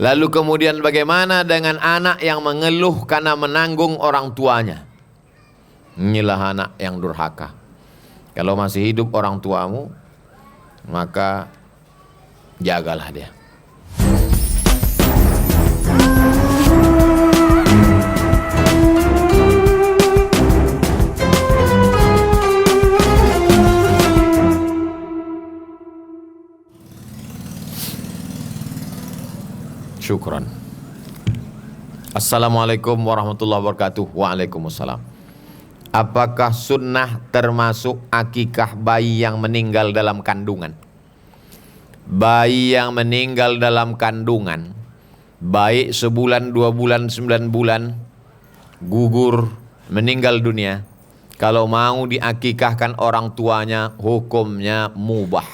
Lalu kemudian bagaimana dengan anak yang mengeluh karena menanggung orang tuanya? Inilah anak yang durhaka. Kalau masih hidup orang tuamu, maka jagalah dia. Syukran. Assalamualaikum warahmatullahi wabarakatuh. Waalaikumsalam. Apakah sunnah termasuk akikah bayi yang meninggal dalam kandungan? Bayi yang meninggal dalam kandungan, baik sebulan, 2 bulan, 9 bulan, gugur, meninggal dunia, kalau mau diakikahkan orang tuanya, hukumnya mubah,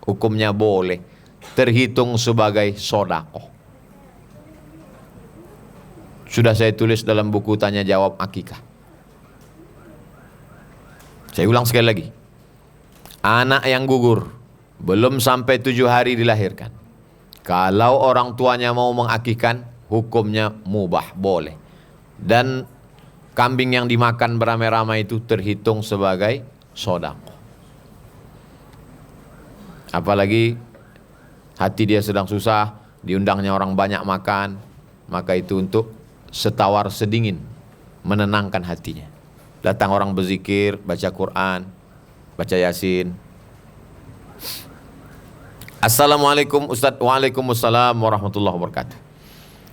hukumnya boleh, terhitung sebagai sedekah. Sudah saya tulis dalam buku tanya jawab akikah. Saya ulang sekali lagi. Anak yang gugur, belum sampai 7 hari dilahirkan, kalau orang tuanya mau mengakikkan, hukumnya mubah, boleh. Dan kambing yang dimakan beramai-ramai itu terhitung sebagai sedekah. Apalagi hati dia sedang susah, diundangnya orang banyak makan, maka itu untuk setawar sedingin, menenangkan hatinya. Datang orang berzikir, baca Quran, baca Yasin. Assalamualaikum Ustaz. Waalaikumsalam warahmatullahi wabarakatuh.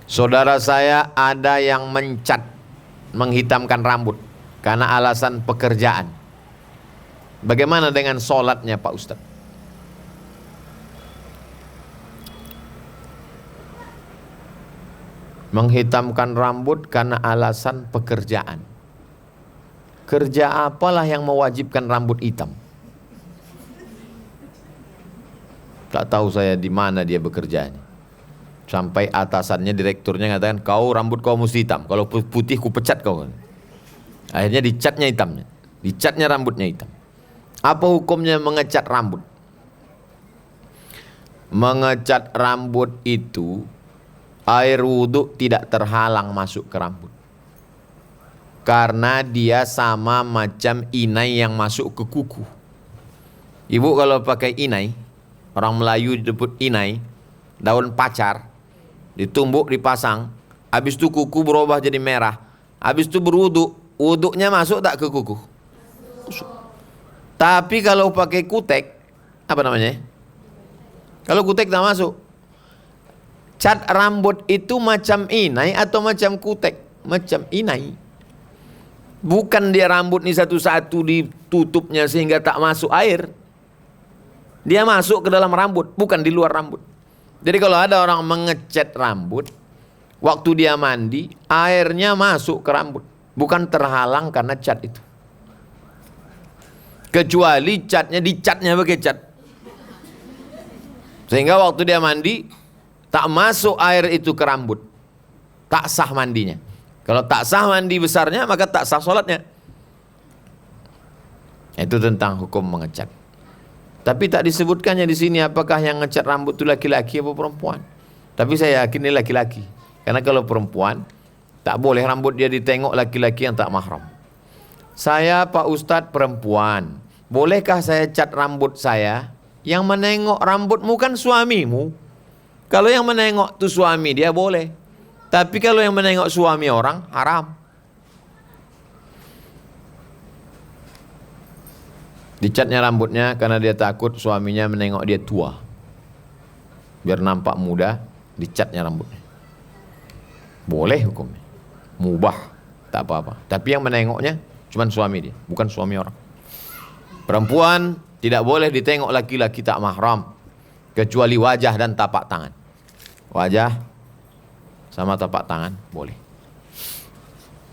Saudara saya ada yang mencat, menghitamkan rambut karena alasan pekerjaan. Bagaimana dengan sholatnya Pak Ustaz? Menghitamkan rambut karena alasan pekerjaan. Kerja apalah yang mewajibkan rambut hitam? Tak tahu saya di mana dia bekerja. Sampai atasannya, direkturnya mengatakan, kau rambut kau mesti hitam. Kalau putih ku pecat kau. Akhirnya dicatnya hitamnya. Dicatnya rambutnya hitam. Apa hukumnya mengecat rambut? Mengecat rambut itu, air wudhu tidak terhalang masuk ke rambut. Karena dia sama macam inai yang masuk ke kuku. Ibu kalau pakai inai, orang Melayu disebut inai, daun pacar, ditumbuk dipasang, habis itu kuku berubah jadi merah, habis itu berwudhu, wudhunya masuk tak ke kuku? Masuk. Tapi kalau pakai kutek, apa namanya? Kalau kutek tak masuk. Cat rambut itu macam inai atau macam kutek? Macam inai. Bukan dia rambut ni satu-satu ditutupnya sehingga tak masuk air. Dia masuk ke dalam rambut, bukan di luar rambut. Jadi kalau ada orang mengecat rambut, waktu dia mandi, airnya masuk ke rambut. Bukan terhalang karena cat itu. Kecuali dicatnya pakai cat. Sehingga waktu dia mandi, tak masuk air itu ke rambut, tak sah mandinya. Kalau tak sah mandi besarnya, maka tak sah sholatnya. Itu tentang hukum mengecat. Tapi tak disebutkannya di sini apakah yang ngecat rambut itu laki-laki atau perempuan. Tapi saya yakin ini laki-laki. Karena kalau perempuan, tak boleh rambut dia ditengok laki-laki yang tak mahram. Saya Pak Ustadz perempuan, bolehkah saya cat rambut saya? Yang menengok rambutmu kan suamimu. Kalau yang menengok itu suami dia boleh. Tapi kalau yang menengok suami orang haram. Dicatnya rambutnya karena dia takut suaminya menengok dia tua. Biar nampak muda, dicatnya rambutnya. Boleh hukumnya. Mubah, tak apa-apa. Tapi yang menengoknya cuma suami dia, bukan suami orang. Perempuan tidak boleh ditengok laki-laki tak mahram, kecuali wajah dan tapak tangan. Wajah sama tapak tangan boleh.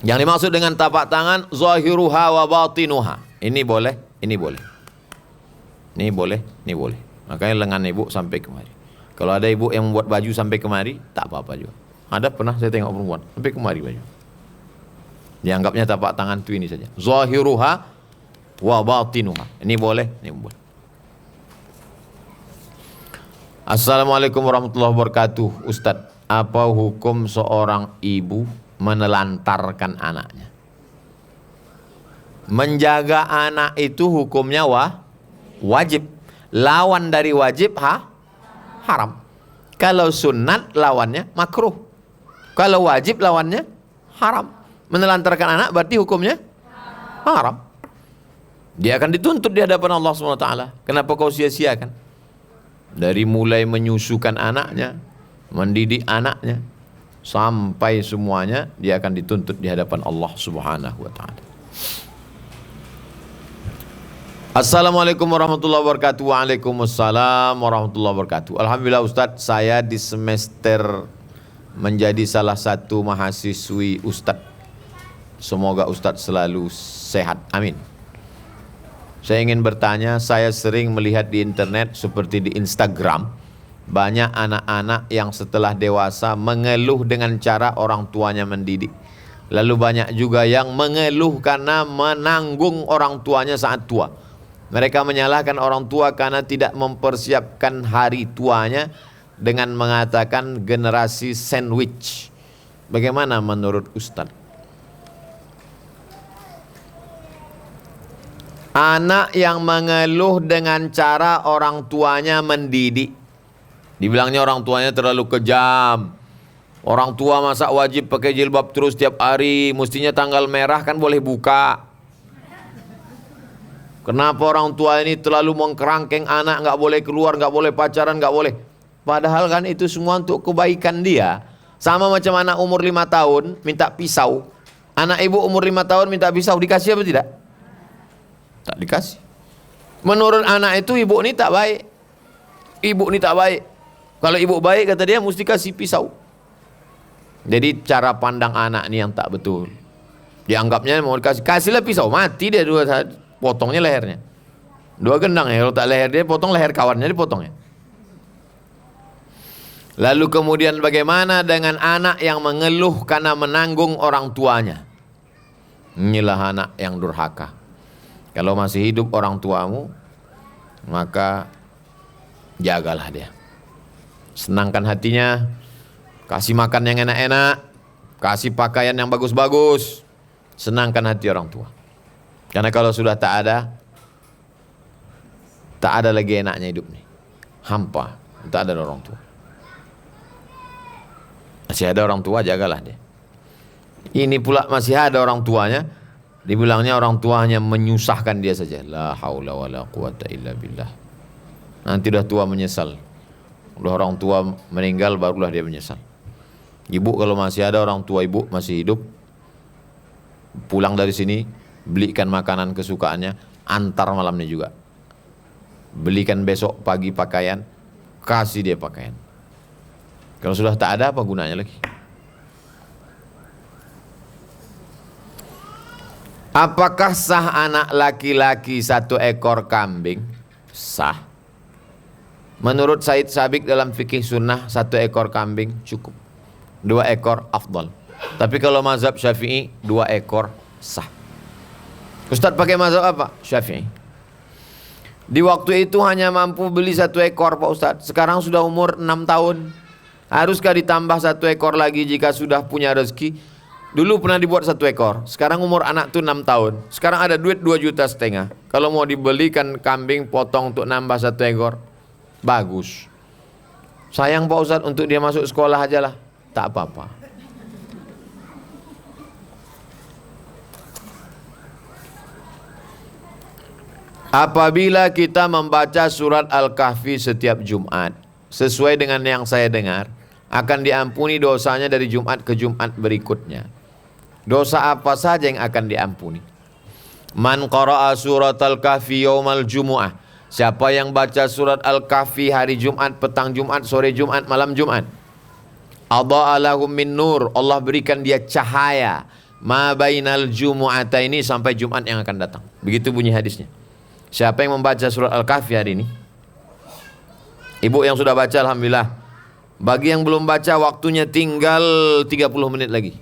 Yang dimaksud dengan tapak tangan, zahiruha wa batinuha. Ini boleh, ini boleh. Ini boleh, ini boleh. Makanya lengan ibu sampai kemari. Kalau ada ibu yang membuat baju sampai kemari, tak apa-apa juga. Ada pernah saya tengok perempuan sampai kemari baju. Dianggapnya tapak tangan itu ini saja. Zahiruha wa batinuha. Ini boleh, ini boleh. Assalamualaikum warahmatullahi wabarakatuh. Ustadz, Apa hukum seorang ibu menelantarkan anaknya? Menjaga anak itu hukumnya wajib. Lawan dari wajib haram. Kalau sunat lawannya makruh. Kalau wajib lawannya haram. Menelantarkan anak berarti hukumnya haram. Dia akan dituntut di hadapan Allah SWT. Kenapa kau sia-siakan? Dari mulai menyusukan anaknya, mendidik anaknya, sampai semuanya dia akan dituntut di hadapan Allah Subhanahu wa taala. Assalamualaikum warahmatullahi wabarakatuh. Waalaikumsalam warahmatullahi wabarakatuh. Alhamdulillah Ustadz, saya di semester menjadi salah satu mahasiswi Ustadz. Semoga Ustadz selalu sehat. Amin. Saya ingin bertanya, saya sering melihat di internet seperti di Instagram, banyak anak-anak yang setelah dewasa mengeluh dengan cara orang tuanya mendidik. Lalu banyak juga yang mengeluh karena menanggung orang tuanya saat tua. Mereka menyalahkan orang tua karena tidak mempersiapkan hari tuanya dengan mengatakan generasi sandwich. Bagaimana menurut Ustadz? Anak yang mengeluh dengan cara orang tuanya mendidik, dibilangnya orang tuanya terlalu kejam. Orang tua masa wajib pakai jilbab terus tiap hari, mestinya tanggal merah kan boleh buka. Kenapa orang tua ini terlalu mengkerangkeng anak, nggak boleh keluar, nggak boleh pacaran, nggak boleh. Padahal kan itu semua untuk kebaikan dia. Sama macam anak umur 5 tahun minta pisau. Anak ibu umur 5 tahun minta pisau, dikasih apa tidak? Tak dikasih. Menurut anak itu ibu ini tak baik. Ibu ini tak baik. Kalau ibu baik kata dia mesti kasih pisau. Jadi cara pandang anak ini yang tak betul. Dianggapnya mau dikasih, kasihlah pisau, mati dia dua saat, potongnya lehernya. Dua gendang ya, kalau tak leher dia potong, leher kawannya dipotong ya. Lalu kemudian bagaimana dengan anak yang mengeluh karena menanggung orang tuanya? Inilah anak yang durhaka. Kalau masih hidup orang tuamu, maka jagalah dia. Senangkan hatinya, kasih makan yang enak-enak, kasih pakaian yang bagus-bagus, senangkan hati orang tua. Karena kalau sudah tak ada lagi enaknya hidup nih. Hampa, tak ada orang tua. Masih ada orang tua, jagalah dia. Ini pula masih ada orang tuanya, dibilangnya orang tua hanya menyusahkan dia saja. La haula wala quwata illa billah. Nanti udah tua menyesal. Udah orang tua meninggal barulah dia menyesal. Ibu kalau masih ada orang tua ibu masih hidup, pulang dari sini belikan makanan kesukaannya, antar malamnya juga. Belikan besok pagi pakaian, kasih dia pakaian. Kalau sudah tak ada, apa gunanya lagi? Apakah sah anak laki-laki 1 ekor kambing? Sah. Menurut Said Sabiq dalam fikih sunnah 1 ekor kambing cukup. 2 ekor afdal. Tapi kalau mazhab Syafi'i 2 ekor sah. Ustadz pakai mazhab apa? Syafi'i. Di waktu itu hanya mampu beli 1 ekor Pak Ustadz. Sekarang sudah umur 6 tahun. Haruskah ditambah 1 ekor lagi jika sudah punya rezeki? Dulu pernah dibuat 1 ekor. Sekarang umur anak tuh 6 tahun. Sekarang ada duit 2,5 juta. Kalau mau dibelikan kambing potong untuk nambah 1 ekor, bagus. Sayang Pak Ustadz, untuk dia masuk sekolah aja lah. Tak apa-apa. Apabila kita membaca surat Al-Kahfi setiap Jumat, sesuai dengan yang saya dengar, akan diampuni dosanya dari Jumat ke Jumat berikutnya. Dosa apa saja yang akan diampuni? Man qara'a surat Al-Kahfi yaumal Jumu'ah. Siapa yang baca surat Al-Kahfi hari Jumat, petang Jumat, sore Jumat, malam Jumat. Adha'a lahum min nur. Allah berikan dia cahaya. Ma bainal Jumu'ataini, sampai Jumat yang akan datang. Begitu bunyi hadisnya. Siapa yang membaca surat Al-Kahfi hari ini? Ibu yang sudah baca alhamdulillah. Bagi yang belum baca, waktunya tinggal 30 menit lagi.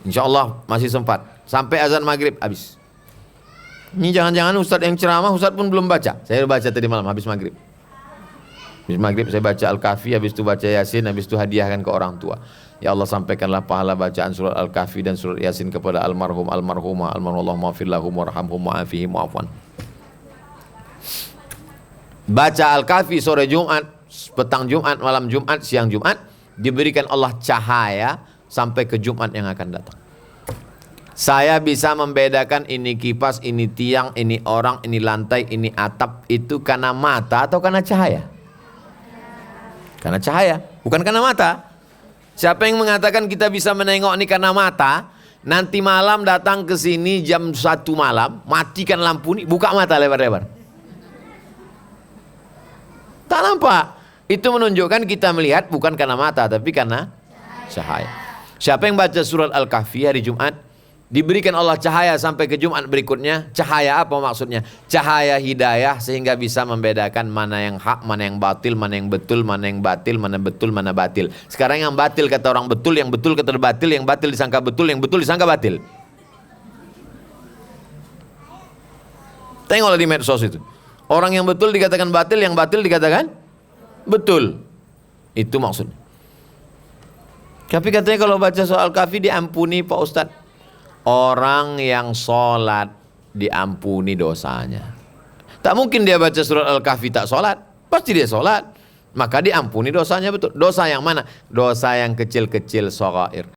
InsyaAllah masih sempat. Sampai azan maghrib habis. Ini jangan-jangan Ustadz yang ceramah, Ustadz pun belum baca. Saya baca tadi malam habis maghrib. Habis maghrib saya baca Al-Kahfi, habis itu baca Yasin, habis itu hadiahkan ke orang tua. Ya Allah, sampaikanlah pahala bacaan surat Al-Kahfi dan surat Yasin kepada almarhum, almarhumah, almarhumah, maafir lahum, warhamhum, ma'afihim, wa'afwan. Baca Al-Kahfi sore Jumat, petang Jumat, malam Jumat, siang Jumat, diberikan Allah cahaya sampai ke Jumat yang akan datang. Saya bisa membedakan ini kipas, ini tiang, ini orang, ini lantai, ini atap, itu karena mata atau karena cahaya? Karena cahaya, bukan karena mata. Siapa yang mengatakan kita bisa menengok ini karena mata, nanti malam datang ke sini jam 1 malam, matikan lampu ini, buka mata lebar-lebar. Tak nampak. Itu menunjukkan kita melihat bukan karena mata, tapi karena cahaya. Siapa yang baca surat Al-Kahfi hari Jumat, diberikan Allah cahaya sampai ke Jumat berikutnya. Cahaya apa maksudnya? Cahaya hidayah, sehingga bisa membedakan mana yang hak, mana yang batil, mana yang betul, mana yang batil, mana betul, mana batil. Sekarang yang batil kata orang betul, yang betul kata batil, yang batil disangka betul, yang betul disangka batil. Tengoklah di medsos itu. Orang yang betul dikatakan batil, yang batil dikatakan betul. Itu maksudnya. Tapi katanya kalau baca soal Kahfi diampuni Pak Ustadz. Orang yang sholat diampuni dosanya. Tak mungkin dia baca surat Al-Kahfi tak sholat. Pasti dia sholat. Maka diampuni dosanya betul. Dosa yang mana? Dosa yang kecil-kecil shaghair.